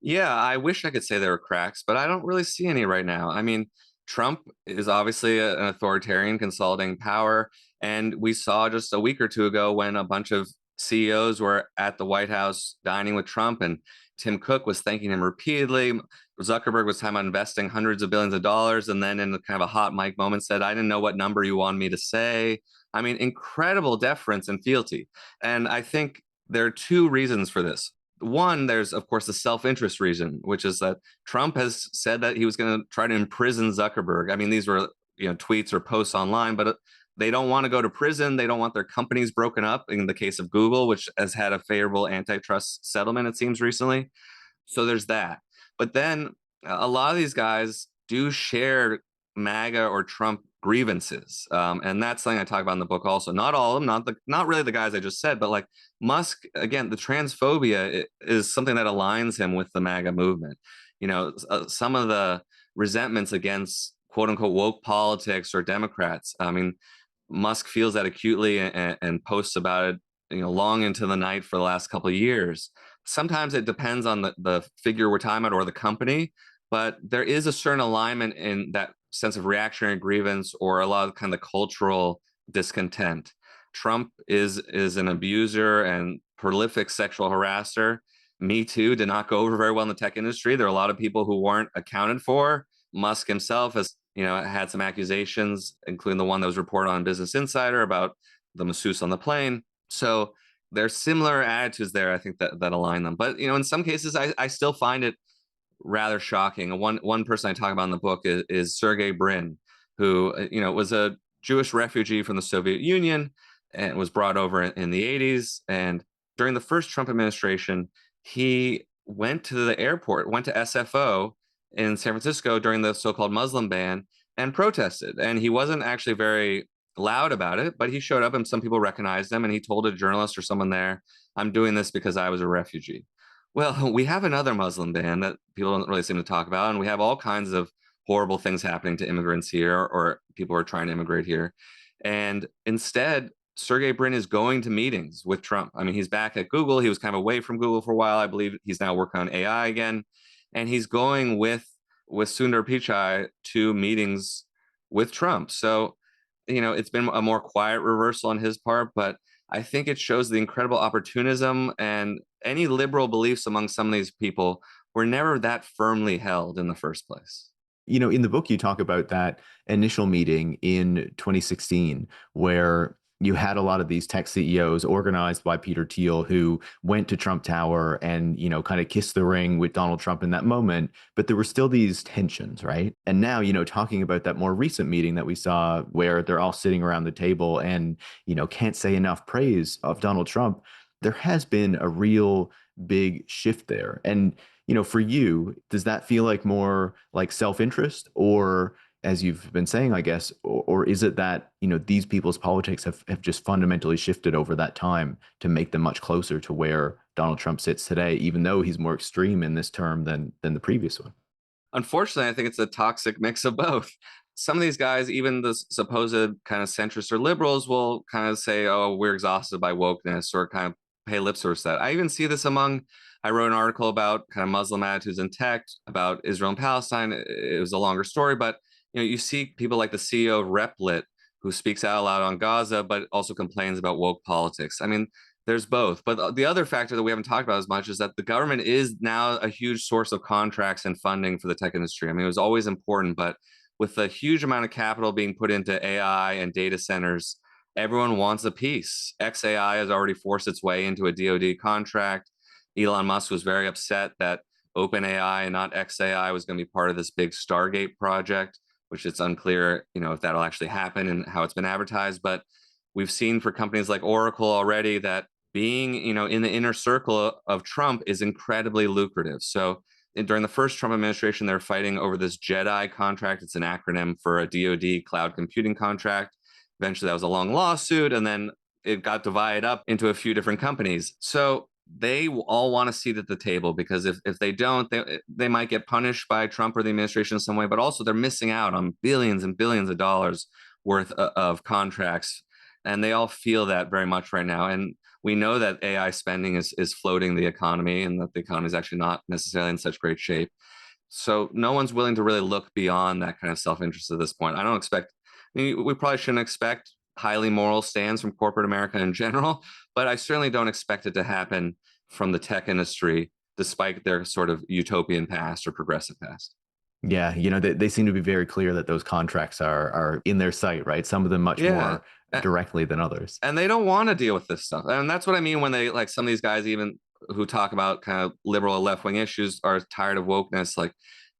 Yeah, I wish I could say there were cracks, but I don't really see any right now. I mean, Trump is obviously an authoritarian consolidating power. And we saw just a week or two ago when a bunch of CEOs were at the White House dining with Trump, and Tim Cook was thanking him repeatedly. Zuckerberg was talking about investing hundreds of billions of dollars, and then in kind of a hot mic moment said, "I didn't know what number you wanted me to say." I mean, incredible deference and fealty. And I think there are two reasons for this. One, there's of course the self-interest reason, which is that Trump has said that he was going to try to imprison Zuckerberg. I mean, these were tweets or posts online, but they don't want to go to prison. They don't want their companies broken up. In the case of Google, which has had a favorable antitrust settlement, it seems recently. So there's that. But then a lot of these guys do share MAGA or Trump grievances, and that's something I talk about in the book. Also, not all of them, not really the guys I just said, but like Musk again. The transphobia is something that aligns him with the MAGA movement. Some of the resentments against quote unquote woke politics or Democrats. I mean, Musk feels that acutely and posts about it, long into the night for the last couple of years. Sometimes it depends on the figure we're talking about or the company, but there is a certain alignment in that sense of reactionary grievance or a lot of kind of the cultural discontent. Trump is an abuser and prolific sexual harasser. Me Too did not go over very well in the tech industry. There are a lot of people who weren't accounted for. Musk himself has had some accusations, including the one that was reported on Business Insider about the masseuse on the plane. So there's similar attitudes there, I think, that align them. But, in some cases, I still find it rather shocking. One person I talk about in the book is Sergey Brin, who, was a Jewish refugee from the Soviet Union and was brought over in the 80s. And during the first Trump administration, he went to the airport, went to SFO in San Francisco during the so-called Muslim ban and protested. And he wasn't actually very loud about it, but he showed up and some people recognized him and he told a journalist or someone there, "I'm doing this because I was a refugee." Well, we have another Muslim ban that people don't really seem to talk about. And we have all kinds of horrible things happening to immigrants here or people who are trying to immigrate here. And instead, Sergey Brin is going to meetings with Trump. I mean, he's back at Google. He was kind of away from Google for a while. I believe he's now working on AI again. And he's going with Sundar Pichai to meetings with Trump. So, it's been a more quiet reversal on his part, but I think it shows the incredible opportunism and any liberal beliefs among some of these people were never that firmly held in the first place. In the book, you talk about that initial meeting in 2016 where you had a lot of these tech CEOs organized by Peter Thiel who went to Trump Tower and, kind of kissed the ring with Donald Trump in that moment. But there were still these tensions, right? And now, talking about that more recent meeting that we saw where they're all sitting around the table and, can't say enough praise of Donald Trump, there has been a real big shift there. And, for you, does that feel like more like self-interest or, as you've been saying, I guess, or is it that, these people's politics have just fundamentally shifted over that time to make them much closer to where Donald Trump sits today, even though he's more extreme in this term than the previous one? Unfortunately, I think it's a toxic mix of both. Some of these guys, even the supposed kind of centrists or liberals, will kind of say, "Oh, we're exhausted by wokeness," or kind of pay lip service to that. I even see this I wrote an article about kind of Muslim attitudes in tech, about Israel and Palestine. It was a longer story, but you see people like the CEO of Replit who speaks out loud on Gaza, but also complains about woke politics. I mean, there's both. But the other factor that we haven't talked about as much is that the government is now a huge source of contracts and funding for the tech industry. I mean, it was always important, but with a huge amount of capital being put into AI and data centers, everyone wants a piece. XAI has already forced its way into a DoD contract. Elon Musk was very upset that OpenAI and not XAI was going to be part of this big Stargate project, which it's unclear, if that'll actually happen and how it's been advertised. But we've seen for companies like Oracle already that being, in the inner circle of Trump is incredibly lucrative. So during the first Trump administration, they're fighting over this JEDI contract. It's an acronym for a DoD cloud computing contract. Eventually, that was a long lawsuit, and then it got divided up into a few different companies. So they all want a seat at the table because if they don't, they might get punished by Trump or the administration in some way, but also they're missing out on billions and billions of dollars worth of contracts. And they all feel that very much right now. And we know that AI spending is floating the economy and that the economy is actually not necessarily in such great shape. So no one's willing to really look beyond that kind of self-interest at this point. I don't expect, I mean, we probably shouldn't expect highly moral stands from corporate America in general, but I certainly don't expect it to happen from the tech industry, despite their sort of utopian past or progressive past. Yeah, they seem to be very clear that those contracts are in their sight, right? Some of them much Yeah. more directly than others. And they don't want to deal with this stuff. And that's what I mean when they, like, some of these guys, even who talk about kind of liberal left wing issues, are tired of wokeness. Like,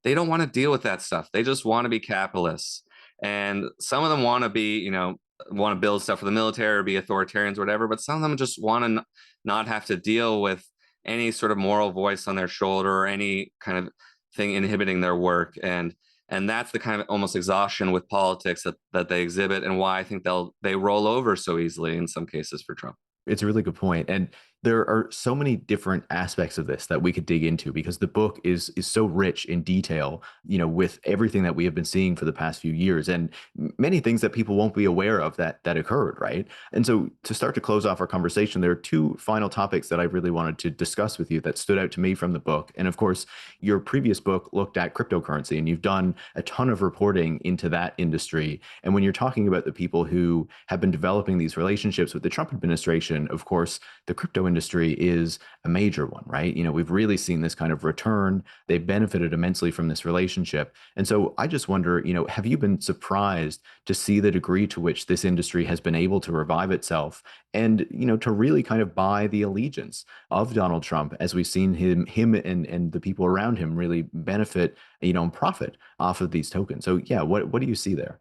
they don't want to deal with that stuff. They just want to be capitalists. And some of them want to be, want to build stuff for the military or be authoritarians or whatever. But some of them just want to not have to deal with any sort of moral voice on their shoulder or any kind of thing inhibiting their work. And that's the kind of almost exhaustion with politics that they exhibit, and why I think they roll over so easily in some cases for Trump. It's a really good point. And there are so many different aspects of this that we could dig into because the book is so rich in detail, with everything that we have been seeing for the past few years and many things that people won't be aware of that occurred, right? And so to start to close off our conversation, there are two final topics that I really wanted to discuss with you that stood out to me from the book. And of course, your previous book looked at cryptocurrency, and you've done a ton of reporting into that industry. And when you're talking about the people who have been developing these relationships with the Trump administration, of course, the crypto industry is a major one, right? We've really seen this kind of return. They've benefited immensely from this relationship. And so I just wonder, have you been surprised to see the degree to which this industry has been able to revive itself and, to really kind of buy the allegiance of Donald Trump, as we've seen him and the people around him really benefit, and profit off of these tokens. So yeah, what do you see there?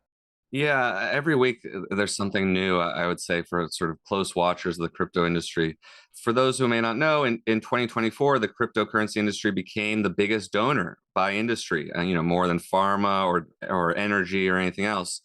Yeah, every week there's something new, I would say, for sort of close watchers of the crypto industry. For those who may not know, in 2024, the cryptocurrency industry became the biggest donor by industry, more than pharma or energy or anything else.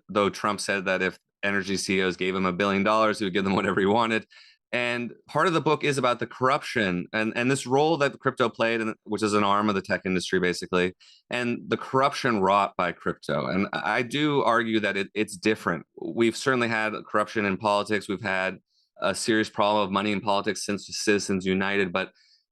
Though Trump said that if energy CEOs gave him $1 billion, he would give them whatever he wanted. And part of the book is about the corruption and this role that crypto played, which is an arm of the tech industry, basically, and the corruption wrought by crypto. And I do argue that it's different. We've certainly had corruption in politics. We've had a serious problem of money in politics since Citizens United, but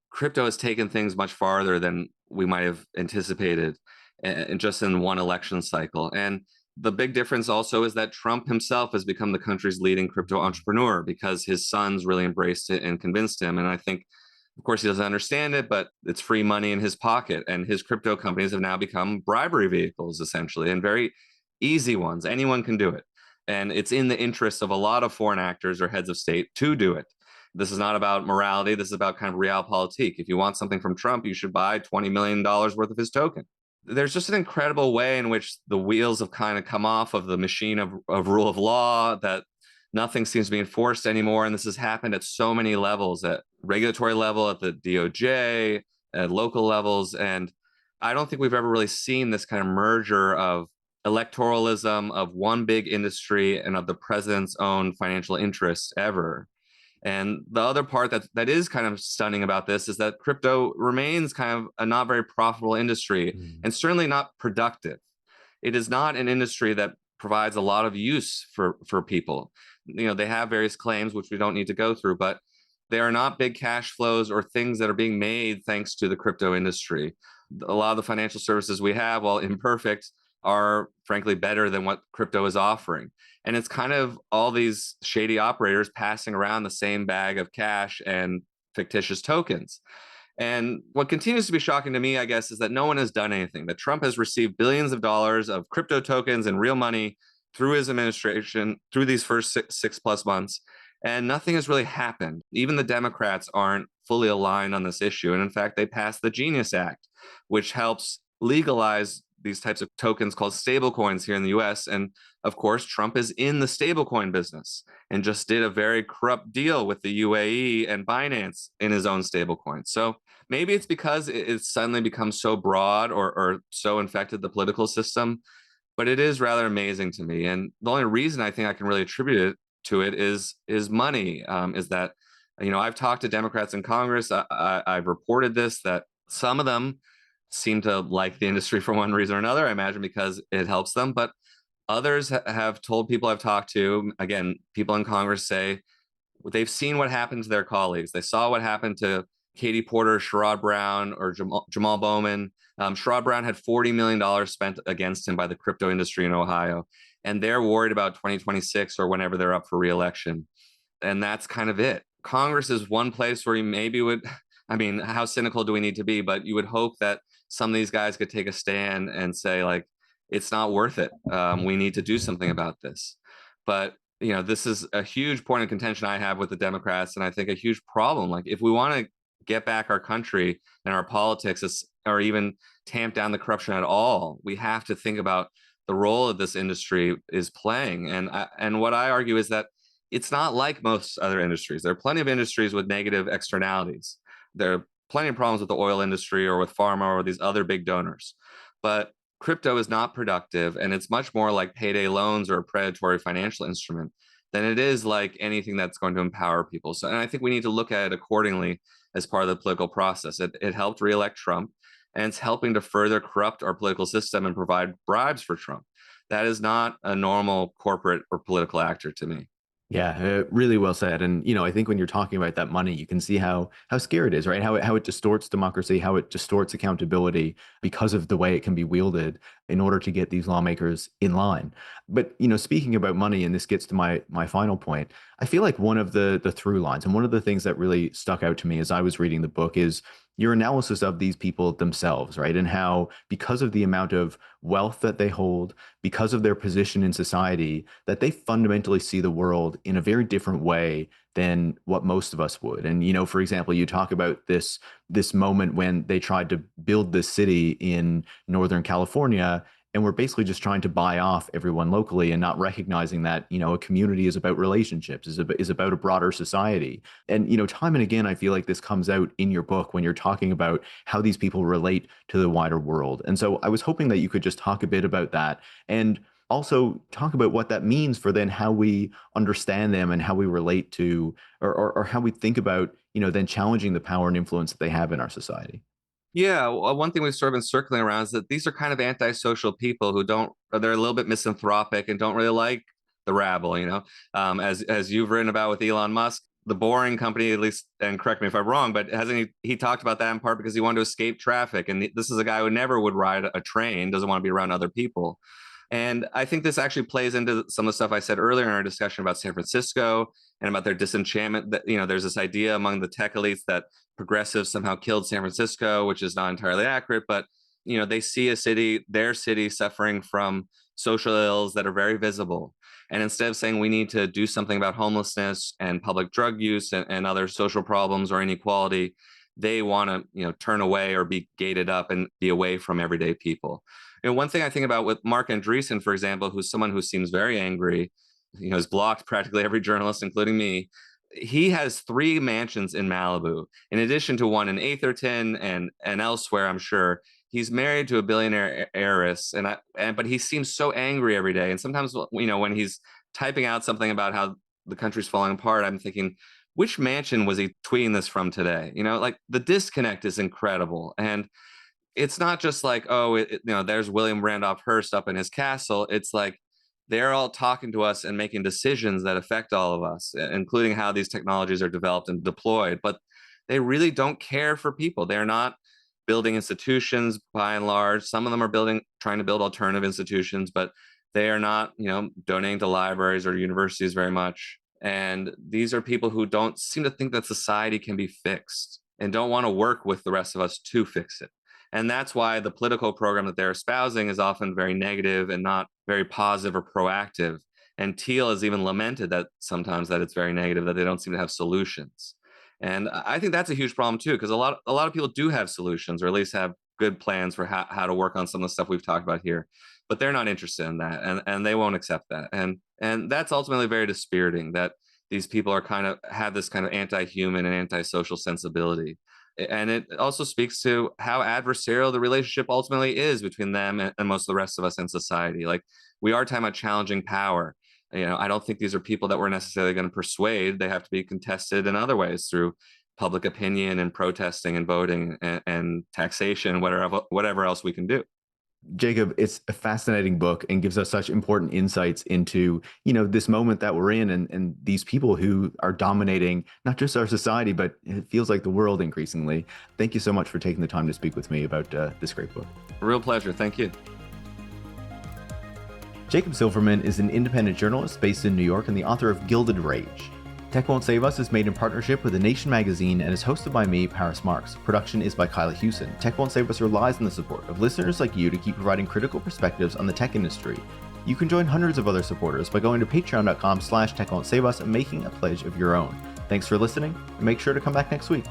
crypto has taken things much farther than we might have anticipated, and just in one election cycle. And the big difference also is that Trump himself has become the country's leading crypto entrepreneur because his sons really embraced it and convinced him. And I think, of course, he doesn't understand it, but it's free money in his pocket. And his crypto companies have now become bribery vehicles, essentially, and very easy ones. Anyone can do it. And it's in the interest of a lot of foreign actors or heads of state to do it. This is not about morality. This is about kind of realpolitik. If you want something from Trump, you should buy $20 million worth of his token. There's just an incredible way in which the wheels have kind of come off of the machine of rule of law, that nothing seems to be enforced anymore. And this has happened at so many levels, at regulatory level, at the DOJ, at local levels. And I don't think we've ever really seen this kind of merger of electoralism, of one big industry, and of the president's own financial interests ever. And the other part that is kind of stunning about this is that crypto remains kind of a not very profitable industry, and certainly not productive. It is not an industry that provides a lot of use for people. They have various claims, which we don't need to go through, but they are not big cash flows or things that are being made thanks to the crypto industry. A lot of the financial services we have, while imperfect, are frankly better than what crypto is offering. And it's kind of all these shady operators passing around the same bag of cash and fictitious tokens. And what continues to be shocking to me, I guess, is that no one has done anything, that Trump has received billions of dollars of crypto tokens and real money through his administration, through these first six plus months, and nothing has really happened. Even the Democrats aren't fully aligned on this issue. And in fact, they passed the Genius Act, which helps legalize these types of tokens called stablecoins here in the US. And of course, Trump is in the stablecoin business and just did a very corrupt deal with the UAE and Binance in his own stablecoin. So maybe it's because it's suddenly become so broad or so infected the political system, but it is rather amazing to me. And the only reason I think I can really attribute it to it is money, is that, I've talked to Democrats in Congress. I've reported this, that some of them seem to like the industry for one reason or another, I imagine because it helps them. But others have told people I've talked to, again, people in Congress say they've seen what happened to their colleagues. They saw what happened to Katie Porter, Sherrod Brown, or Jamal Bowman. Sherrod Brown had $40 million spent against him by the crypto industry in Ohio, and they're worried about 2026 or whenever they're up for re-election. And that's kind of it. Congress is one place where you maybe would, I mean, how cynical do we need to be? But you would hope that some of these guys could take a stand and say, like, it's not worth it. We need to do something about this. But this is a huge point of contention I have with the Democrats, and I think a huge problem. Like, if we want to get back our country and our politics, or even tamp down the corruption at all, we have to think about the role that this industry is playing. And what I argue is that it's not like most other industries. There are plenty of industries with negative externalities. There are plenty of problems with the oil industry or with pharma or these other big donors. But crypto is not productive, and it's much more like payday loans or a predatory financial instrument than it is like anything that's going to empower people. So, and I think we need to look at it accordingly as part of the political process. It helped reelect Trump, and it's helping to further corrupt our political system and provide bribes for Trump. That is not a normal corporate or political actor to me. Yeah, really well said. And I think when you're talking about that money, you can see how scary it is, right? How it distorts democracy, how it distorts accountability because of the way it can be wielded in order to get these lawmakers in line. But speaking about money, and this gets to my final point, I feel like one of the through lines and one of the things that really stuck out to me as I was reading the book is your analysis of these people themselves, right? And how, because of the amount of wealth that they hold, because of their position in society, that they fundamentally see the world in a very different way than what most of us would. And for example, you talk about this moment when they tried to build this city in Northern California, and we're basically just trying to buy off everyone locally and not recognizing that a community is about relationships, is about a broader society. And time and again, I feel like this comes out in your book when you're talking about how these people relate to the wider world. And so I was hoping that you could just talk a bit about that, and also talk about what that means for then how we understand them and how we relate to, or how we think about then challenging the power and influence that they have in our society. Yeah, well, one thing we've sort of been circling around is that these are kind of antisocial people who they're a little bit misanthropic and don't really like the rabble. As you've written about with Elon Musk, the Boring Company, at least, and correct me if I'm wrong, but hasn't he talked about that in part because he wanted to escape traffic. And this is a guy who never would ride a train, doesn't want to be around other people. And I think this actually plays into some of the stuff I said earlier in our discussion about San Francisco and about their disenchantment. That there's this idea among the tech elites that progressives somehow killed San Francisco, which is not entirely accurate. But they see their city, suffering from social ills that are very visible. And instead of saying we need to do something about homelessness and public drug use and other social problems or inequality, they want to turn away or be gated up and be away from everyday people. One thing I think about with Mark Andreessen, for example, who's someone who seems very angry, has blocked practically every journalist, including me. He has 3 mansions in Malibu, in addition to one in Atherton and elsewhere, I'm sure. He's married to a billionaire heiress, but he seems so angry every day. And sometimes, when he's typing out something about how the country's falling apart, I'm thinking, which mansion was he tweeting this from today? Like, the disconnect is incredible. And it's not just like, oh, there's William Randolph Hearst up in his castle. It's like they're all talking to us and making decisions that affect all of us, including how these technologies are developed and deployed. But they really don't care for people. They're not building institutions by and large. Some of them are trying to build alternative institutions, but they are not, donating to libraries or universities very much. And these are people who don't seem to think that society can be fixed and don't want to work with the rest of us to fix it. And that's why the political program that they're espousing is often very negative and not very positive or proactive. And Thiel has even lamented that sometimes that it's very negative, that they don't seem to have solutions. And I think that's a huge problem too, because a lot of people do have solutions, or at least have good plans for how to work on some of the stuff we've talked about here. But they're not interested in that, and they won't accept that. And that's ultimately very dispiriting, that these people are have this kind of anti-human and antisocial sensibility. And it also speaks to how adversarial the relationship ultimately is between them and most of the rest of us in society. Like, we are talking about challenging power. I don't think these are people that we're necessarily going to persuade. They have to be contested in other ways through public opinion and protesting and voting and taxation, whatever else we can do. Jacob, it's a fascinating book and gives us such important insights into, this moment that we're in and these people who are dominating not just our society, but it feels like the world increasingly. Thank you so much for taking the time to speak with me about this great book. A real pleasure. Thank you. Jacob Silverman is an independent journalist based in New York and the author of Gilded Rage. Tech Won't Save Us is made in partnership with The Nation magazine and is hosted by me, Paris Marx. Production is by Kyla Hewson. Tech Won't Save Us relies on the support of listeners like you to keep providing critical perspectives on the tech industry. You can join hundreds of other supporters by going to patreon.com/techwon'tsaveus and making a pledge of your own. Thanks for listening, and make sure to come back next week.